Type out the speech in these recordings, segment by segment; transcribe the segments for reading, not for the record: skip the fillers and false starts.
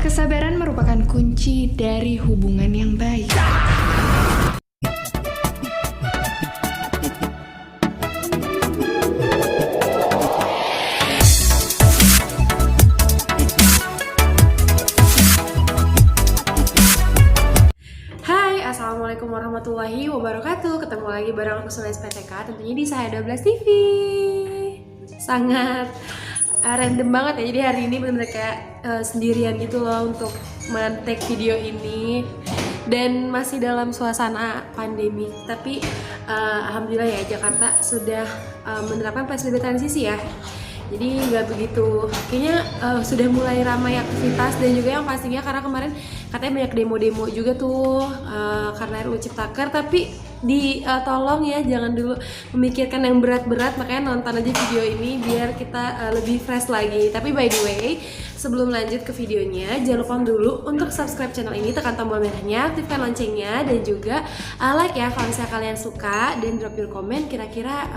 Kesabaran merupakan kunci dari hubungan yang baik. Hai, assalamualaikum warahmatullahi wabarakatuh. Ketemu lagi bareng aku Sules PTK, tentunya di Saya 12 TV. Sangat random banget ya. Jadi hari ini benar-benar kayak sendirian gitu loh untuk men-take video ini. Dan masih dalam suasana pandemi. Tapi alhamdulillah ya, Jakarta sudah menerapkan PSBB transisi ya. Jadi nggak begitu, kayaknya sudah mulai ramai aktivitas. Dan juga yang pastinya karena kemarin katanya banyak demo-demo juga tuh karena RUU Ciptaker. Tapi tolong ya, jangan dulu memikirkan yang berat-berat, makanya nonton aja video ini biar kita lebih fresh lagi. Tapi by the way, sebelum lanjut ke videonya, jangan lupa dulu untuk subscribe channel ini, tekan tombol merahnya, aktifkan loncengnya, dan juga like ya kalau misalnya kalian suka, dan drop your comment kira-kira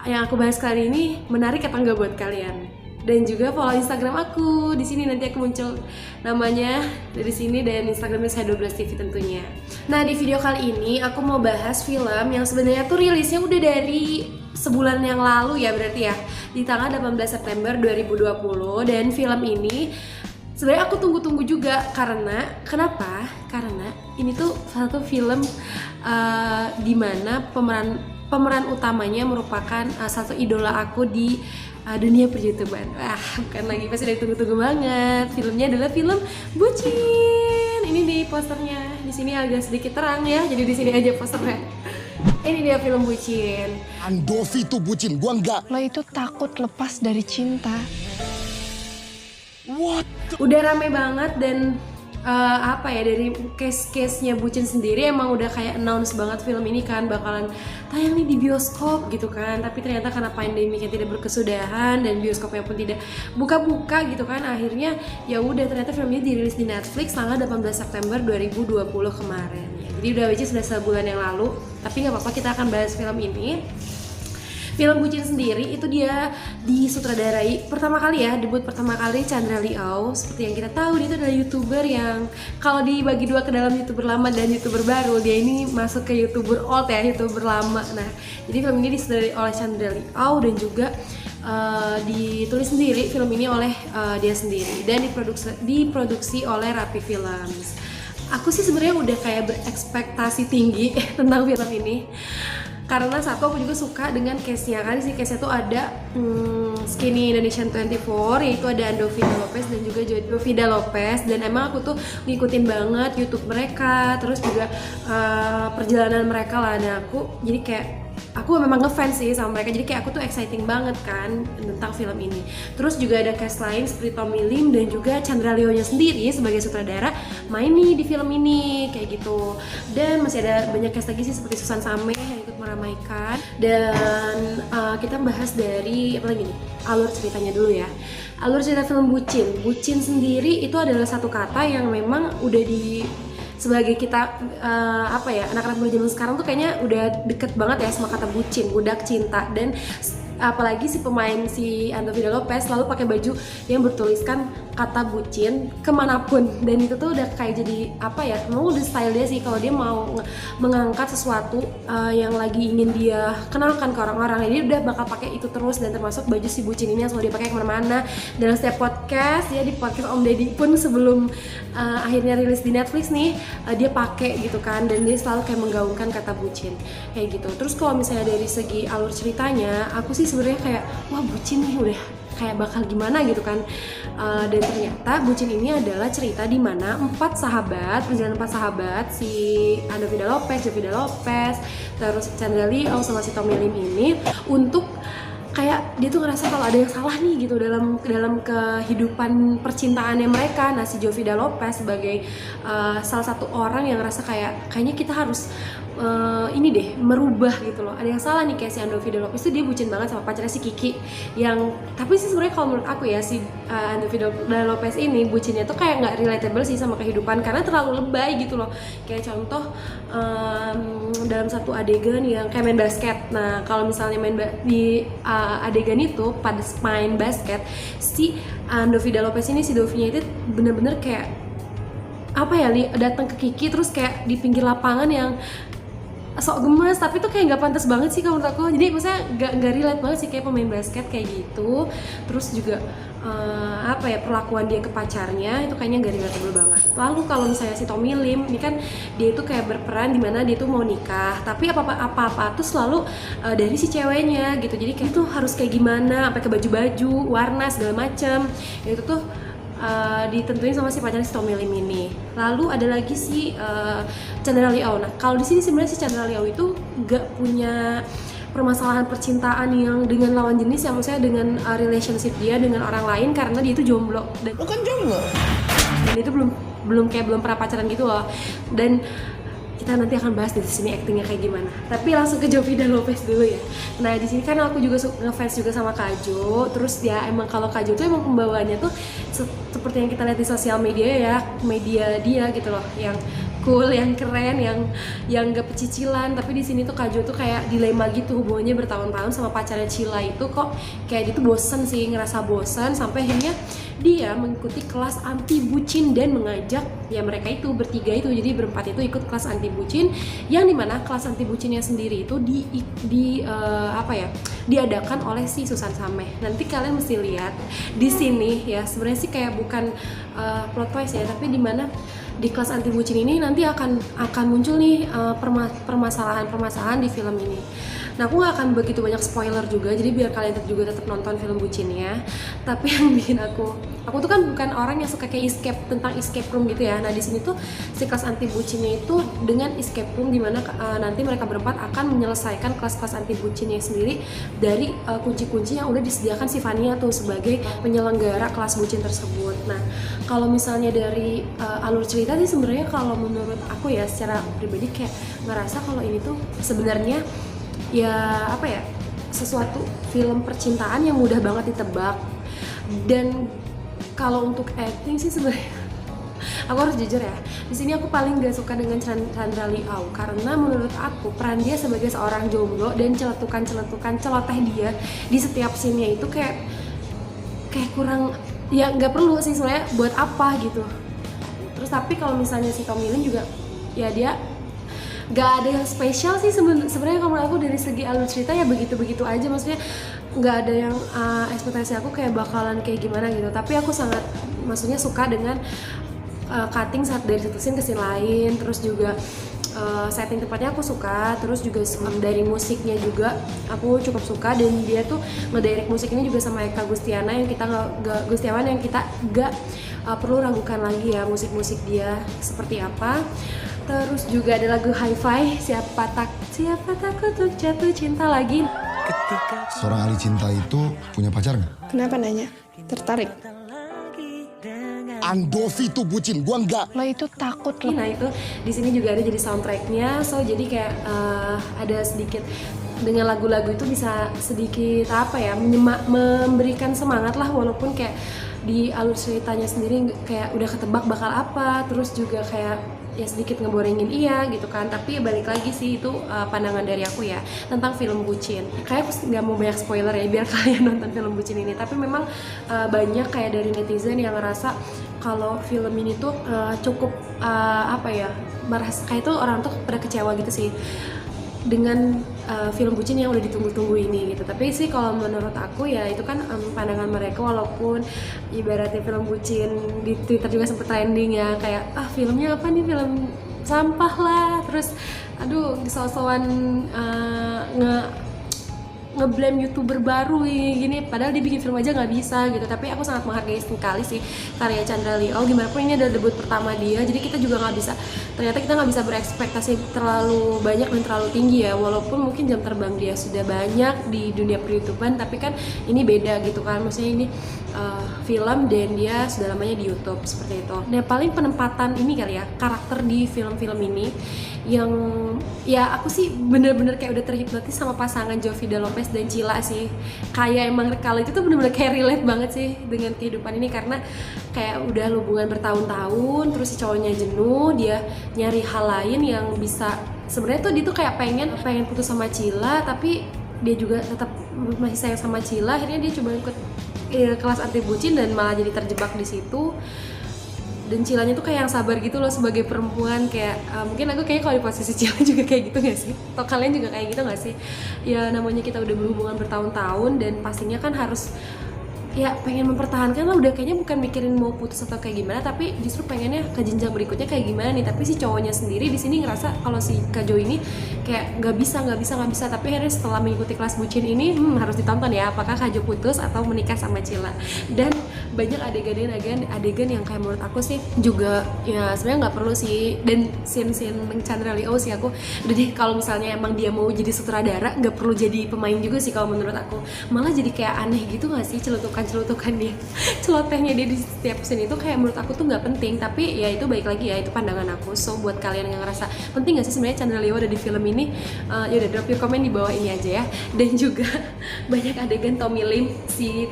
yang aku bahas kali ini menarik apa enggak buat kalian. Dan juga follow Instagram aku. Di sini nanti aku muncul namanya dari sini, dan Instagramnya Saya 12 TV tentunya. Nah, di video kali ini aku mau bahas film yang sebenarnya tuh rilisnya udah dari sebulan yang lalu ya, berarti ya, di tanggal 18 September 2020. Dan film ini sebenarnya aku tunggu-tunggu juga karena kenapa? Karena ini tuh satu film dimana pemeran utamanya merupakan satu idola aku di dunia per-YouTuber. Bukan lagi, pasti udah tunggu-tunggu banget. Filmnya adalah film Bucin. Ini di posternya. Di sini agak sedikit terang ya, jadi di sini aja posternya. Ini dia film Bucin. Andovi tuh bucin, gua enggak. Lo itu takut lepas dari cinta. What? Udah rame banget. Dan dari case-case-nya Bucin sendiri emang udah kayak announce banget film ini kan bakalan tayang nih di bioskop gitu kan. Tapi ternyata karena pandemi yang tidak berkesudahan dan bioskopnya pun tidak buka-buka gitu kan, akhirnya ya udah ternyata film ini dirilis di Netflix tanggal 18 September 2020 kemarin ya. Jadi udah sudah sebulan yang lalu, tapi nggak apa-apa, kita akan bahas film ini. Film Bucin sendiri itu dia disutradarai pertama kali ya, debut pertama kali Chandra Liau. Seperti yang kita tahu, dia itu adalah YouTuber yang kalau dibagi dua ke dalam YouTuber lama dan YouTuber baru, dia ini masuk ke YouTuber old ya, YouTuber lama. Nah, jadi film ini disutradarai oleh Chandra Liau dan juga ditulis sendiri film ini oleh dia sendiri, dan diproduksi oleh Rapi Films. Aku sih sebenarnya udah kayak berekspektasi tinggi tentang film ini. Karena satu, aku juga suka dengan case-nya kan. Di case-nya tuh ada Skinny Indonesian 24, yaitu ada Andovida Lopez dan juga Jovida Lopez. Dan emang aku tuh ngikutin banget YouTube mereka, terus juga perjalanan mereka lah. Dan aku memang ngefans sih sama mereka, jadi kayak aku tuh exciting banget kan tentang film ini. Terus juga ada cast lain seperti Tommy Lim dan juga Chandra Leo-nya sendiri sebagai sutradara main nih di film ini kayak gitu. Dan masih ada banyak cast lagi sih seperti Susan Sameh yang ikut meramaikan. Dan kita bahas dari apa lagi nih, alur ceritanya dulu ya. Alur cerita film Bucin sendiri itu adalah satu kata yang memang udah sebagai kita anak-anak muda zaman sekarang tuh kayaknya udah deket banget ya sama kata bucin, budak cinta. Dan apalagi si pemain si Andovida Lopez selalu pakai baju yang bertuliskan kata bucin kemanapun, dan itu tuh udah kayak jadi memang udah style dia sih kalau dia mau mengangkat sesuatu yang lagi ingin dia kenalkan ke orang-orang. Jadi udah bakal pakai itu terus, dan termasuk baju si bucin ini yang selalu dia pakai kemana-mana. Dalam setiap podcast ya, di podcast Om Deddy pun sebelum akhirnya rilis di Netflix nih, dia pakai gitu kan, dan dia selalu kayak menggaungkan kata bucin kayak gitu. Terus kalau misalnya dari segi alur ceritanya, aku sih sebenarnya kayak wah, bucin nih udah kayak bakal gimana gitu kan. Dan ternyata Bucin ini adalah cerita di mana perjalanan empat sahabat, si Andovida Lopez, Jovida Lopez, terus Chandra Leo sama si Tommy Lim ini, untuk kayak dia tuh ngerasa kalau ada yang salah nih gitu dalam kehidupan percintaannya mereka. Nah, si Jovida Lopez sebagai salah satu orang yang ngerasa kayaknya kita harus ini deh merubah gitu loh. Ada yang salah nih kayak si Andovi De Lopez itu dia bucin banget sama pacarnya si Kiki yang tapi sih sebenarnya kalau menurut aku ya si Andovi De Lopez ini bucinnya tuh kayak nggak relatable sih sama kehidupan karena terlalu lebay gitu loh. Kayak contoh dalam satu adegan yang kayak main basket. Nah kalau misalnya di adegan itu pada main basket si Andovi De Lopez ini si Dovinya itu bener-bener kayak apa ya datang ke Kiki terus kayak di pinggir lapangan yang sok gemes tapi tuh kayak nggak pantas banget sih kalau menurut aku. Jadi maksudnya nggak relate banget sih kayak pemain basket kayak gitu. Terus juga apa ya perlakuan dia ke pacarnya itu kayaknya nggak relatable banget. Lalu kalau misalnya si Tommy Lim ini kan dia itu kayak berperan dimana dia tuh mau nikah tapi apa-apa tuh selalu dari si ceweknya gitu. Jadi kayak tuh harus kayak gimana sampai ke baju-baju warna segala macem itu tuh ditentuin sama si pacarnya si Tommy Lim ini. Lalu ada lagi si Chandra Liao. Nah kalau di sini sebenarnya si Chandra Liao itu nggak punya permasalahan percintaan yang dengan lawan jenis ya, maksudnya dengan relationship dia dengan orang lain karena dia itu jomblo. Dan Lo kan jomblo. Dan itu belum pernah pacaran gitu loh. Dan kita nanti akan bahas di sini aktingnya kayak gimana. Tapi langsung ke Jovi De Lopez dulu ya. Nah di sini kan aku juga ngefans juga sama Kajo. Terus ya emang kalau Kajo tuh emang pembawaannya tuh seperti yang kita lihat di sosial media ya, media dia gitu loh, yang cool, yang keren, yang gak pecicilan. Tapi di sini tuh Kajo tuh kayak dilema gitu hubungannya bertahun-tahun sama pacarnya Cila itu kok kayak dia tuh bosen sih, ngerasa bosen sampai akhirnya dia mengikuti kelas anti bucin dan mengajak ya mereka itu bertiga itu jadi berempat itu ikut kelas anti bucin yang dimana kelas anti bucinnya sendiri itu diadakan oleh si Susan Sameh. Nanti kalian mesti lihat di sini ya sebenarnya sih kayak bukan plot twist ya tapi dimana di kelas anti bucin ini nanti akan muncul nih permasalahan di film ini. Nah aku gak akan begitu banyak spoiler juga jadi biar kalian juga tetap nonton film bucinnya. Tapi yang bikin aku tuh kan bukan orang yang suka kayak escape room gitu ya. Nah di sini tuh si kelas anti bucinnya itu dengan escape room dimana nanti mereka berempat akan menyelesaikan kelas-kelas anti bucinnya sendiri dari kunci-kunci yang udah disediakan si Vania tuh sebagai penyelenggara kelas bucin tersebut. Nah kalau misalnya dari alur cerita sih sebenarnya kalau menurut aku ya secara pribadi kayak ngerasa kalau ini tuh sebenarnya ya apa ya sesuatu film percintaan yang mudah banget ditebak. Dan kalau untuk acting sih sebenarnya aku harus jujur ya di sini aku paling gak suka dengan Chandra Liao karena menurut aku peran dia sebagai seorang jomblo dan celetukan celoteh dia di setiap scene-nya itu kayak kurang ya nggak perlu sih sebenarnya buat apa gitu. Terus tapi kalau misalnya si Tommy Lim juga ya dia gak ada yang spesial sih sebenarnya kalau aku dari segi alur cerita ya begitu aja, maksudnya nggak ada yang ekspektasi aku kayak bakalan kayak gimana gitu. Tapi aku sangat maksudnya suka dengan cutting saat dari satu scene ke scene lain. Terus juga setting tempatnya aku suka. Terus juga dari musiknya juga aku cukup suka dan dia tuh ngedirect musiknya juga sama Eka Gustiawan yang kita gak perlu ragukan lagi ya musik dia seperti apa. Terus juga ada lagu Hi-Fi siapa takut untuk jatuh cinta lagi. Seorang ahli cinta itu punya pacar nggak? Kenapa nanya? Tertarik? Andovi tuh bucin, gua enggak. Lo itu takut lo. Nah itu di sini juga ada jadi soundtracknya, so jadi kayak ada sedikit dengan lagu-lagu itu bisa sedikit apa ya memberikan semangat lah walaupun kayak di alur ceritanya sendiri kayak udah ketebak bakal apa, terus juga kayak ya sedikit ngeborengin gitu kan. Tapi balik lagi sih itu pandangan dari aku ya tentang film bucin. Kayak aku nggak mau banyak spoiler ya biar kalian nonton film bucin ini. Tapi memang banyak kayak dari netizen yang ngerasa kalau film ini tuh cukup merasa kayak itu orang tuh pada kecewa gitu sih dengan film bucin yang udah ditunggu-tunggu ini gitu. Tapi sih kalau menurut aku ya itu kan pandangan mereka, walaupun ibaratnya film bucin di Twitter juga sempet trending ya kayak filmnya apa nih, film sampah lah, terus aduh disosokan ngeblame YouTuber baru gini, padahal dia bikin film aja nggak bisa gitu. Tapi aku sangat menghargai sekali sih karya Chandra Liao, gimana pun ini adalah debut pertama dia, jadi kita juga ternyata kita nggak bisa berekspektasi terlalu banyak dan terlalu tinggi ya, walaupun mungkin jam terbang dia sudah banyak di dunia per-YouTubean, tapi kan ini beda gitu kan, maksudnya ini film dan dia sudah lamanya di YouTube seperti itu. Nah paling penempatan ini kali ya karakter di film-film ini yang ya aku sih bener-bener kayak udah terhipnotis sama pasangan Jovie Lopez dan Cila sih. Kayak emang kalau itu tuh bener-bener kayak relate banget sih dengan kehidupan ini, karena kayak udah hubungan bertahun-tahun terus si cowoknya jenuh, dia nyari hal lain yang bisa, sebenarnya tuh dia tuh kayak pengen putus sama Cila tapi dia juga tetap masih sayang sama Cila. Akhirnya dia coba ikut kelas anti bucin dan malah jadi terjebak di situ. Dan Cilanya tuh kayak yang sabar gitu loh sebagai perempuan, kayak mungkin aku kayak kalau di posisi Cila juga kayak gitu gak sih? Atau kalian juga kayak gitu gak sih? Ya namanya kita udah berhubungan bertahun-tahun dan pastinya kan harus ya pengen mempertahankan lah, udah kayaknya bukan mikirin mau putus atau kayak gimana, tapi justru pengennya ke jenjang berikutnya kayak gimana nih. Tapi si cowoknya sendiri di sini ngerasa kalau si Kak Jo ini kayak nggak bisa, tapi akhirnya setelah mengikuti kelas bucin ini harus ditonton ya, apakah Kak Jo putus atau menikah sama Cila. Dan banyak adegan yang kayak menurut aku sih juga ya sebenarnya nggak perlu sih, dan scene Chandra Leo sih aku udah deh, kalau misalnya emang dia mau jadi sutradara nggak perlu jadi pemain juga sih kalau menurut aku, malah jadi kayak aneh gitu nggak sih celutukan dia, celotehnya dia di setiap scene itu kayak menurut aku tuh nggak penting. Tapi ya itu baik lagi ya, itu pandangan aku. So buat kalian yang ngerasa penting nggak sih sebenarnya Chandra Leo ada di film ini, yaudah drop your comment di bawah ini aja ya. Dan juga banyak adegan Tommy Lim, si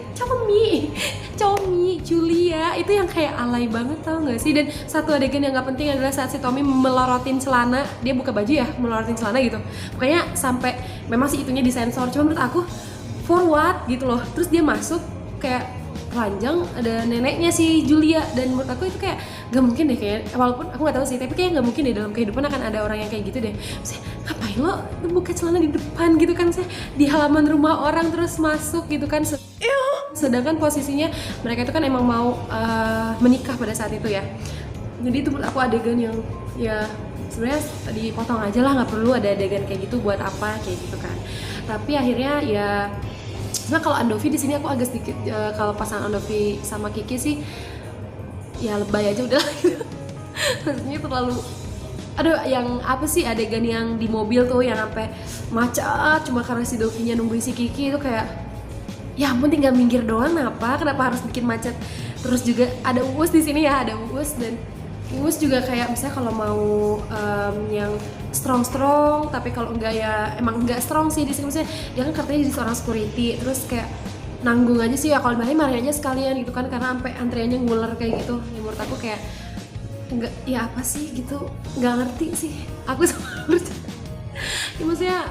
Chomi, Julia itu yang kayak alay banget, tau nggak sih? Dan satu adegan yang nggak penting adalah saat si Tommy melorotin celana, dia buka baju ya, melorotin celana gitu. Pokoknya sampai memang sih itunya disensor, cuma menurut aku for what gitu loh. Terus dia masuk kayak telanjang, ada neneknya si Julia, dan menurut aku itu kayak gak mungkin deh, kayak walaupun aku gak tahu sih, tapi kayak gak mungkin deh dalam kehidupan akan ada orang yang kayak gitu deh. Saya ngapain lo buka celana di depan gitu kan, saya di halaman rumah orang terus masuk gitu kan, sedangkan posisinya mereka itu kan emang mau menikah pada saat itu ya. Jadi itu menurut aku adegan yang ya sebenarnya dipotong aja lah, nggak perlu ada adegan kayak gitu, buat apa kayak gitu kan. Tapi akhirnya ya sebenarnya kalau Andovi di sini aku agak sedikit kalau pasangan Andovi sama Kiki sih ya lebay aja udah gitu. Maksudnya terlalu, aduh, yang apa sih adegan yang di mobil tuh yang sampai macet cuma karena si Dovinya nungguin si Kiki itu kayak ya ampun, tinggal minggir doang kenapa harus bikin macet. Terus juga ada Uus di sini ya, ada Uus, dan Uus juga kayak misalnya kalau mau yang strong tapi kalau enggak ya emang enggak strong sih di sini, misalnya dia kan katanya jadi seorang security, terus kayak nanggung aja sih ya, kalau marahin aja sekalian gitu kan, karena sampai antriannya nguler kayak gitu. Ya menurut aku kayak enggak, ya apa sih gitu, nggak ngerti sih aku sama ya, maksudnya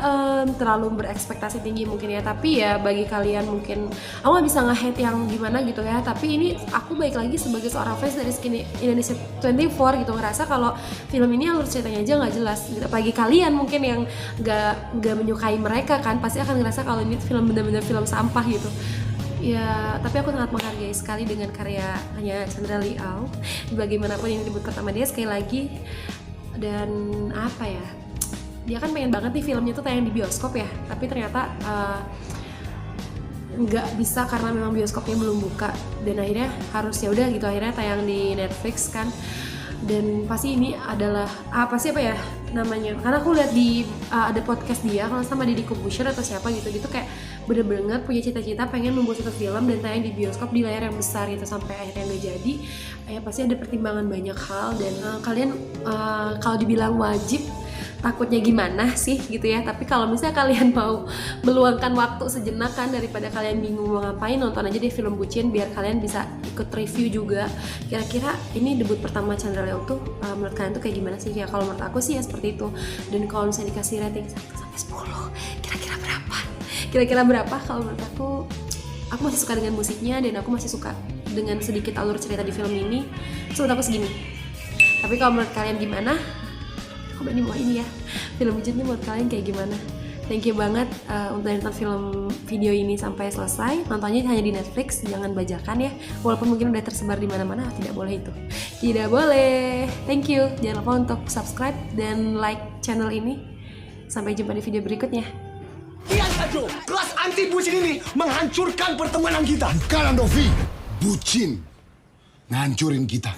terlalu berekspektasi tinggi mungkin ya. Tapi ya bagi kalian mungkin aku nggak bisa nge-hate yang gimana gitu ya, tapi ini aku baik lagi sebagai seorang fans dari Skinny Indonesia 24 gitu, ngerasa kalau film ini alur ceritanya aja nggak jelas gitu. Bagi kalian mungkin yang nggak menyukai mereka kan pasti akan ngerasa kalau ini film benar-benar film sampah gitu ya. Tapi aku sangat menghargai sekali dengan karyanya Chandra Leo bagaimanapun ini debut pertama dia sekali lagi. Dan apa ya, dia kan pengen banget nih filmnya tuh tayang di bioskop ya, tapi ternyata nggak bisa karena memang bioskopnya belum buka, dan akhirnya harus ya udah gitu, akhirnya tayang di Netflix kan. Dan pasti ini adalah apa ya namanya, karena aku lihat di ada podcast dia kalau sama Deddy Corbuzier atau siapa gitu kayak bener-bener punya cita-cita pengen membuat satu film dan tayang di bioskop di layar yang besar gitu, sampai akhirnya nggak jadi. Ya pasti ada pertimbangan banyak hal, dan kalian kalau dibilang wajib takutnya gimana sih gitu ya. Tapi kalau misalnya kalian mau meluangkan waktu sejenak kan, daripada kalian bingung mau ngapain, nonton aja deh film bucin biar kalian bisa ikut review juga kira-kira ini debut pertama Chandra Leo tuh menurut kalian tuh kayak gimana sih ya. Kalau menurut aku sih ya seperti itu. Dan kalau misalnya dikasih rating 1-10 kira-kira berapa? Kalau menurut aku masih suka dengan musiknya, dan aku masih suka dengan sedikit alur cerita di film ini, so menurut aku segini. Tapi kalau menurut kalian gimana? Komen di bawah ini ya, film bucinnya menurut kalian kayak gimana. Thank you banget untuk nonton film video ini sampai selesai. Nontonnya hanya di Netflix, jangan bajakan ya, walaupun mungkin udah tersebar di mana-mana. Tidak boleh itu, tidak boleh. Thank you, jangan lupa untuk subscribe dan like channel ini. Sampai jumpa di video berikutnya. Lihat Kak Jo, kelas anti bucin ini menghancurkan pertemanan kita. Bukan Andovi, bucin ngancurin kita.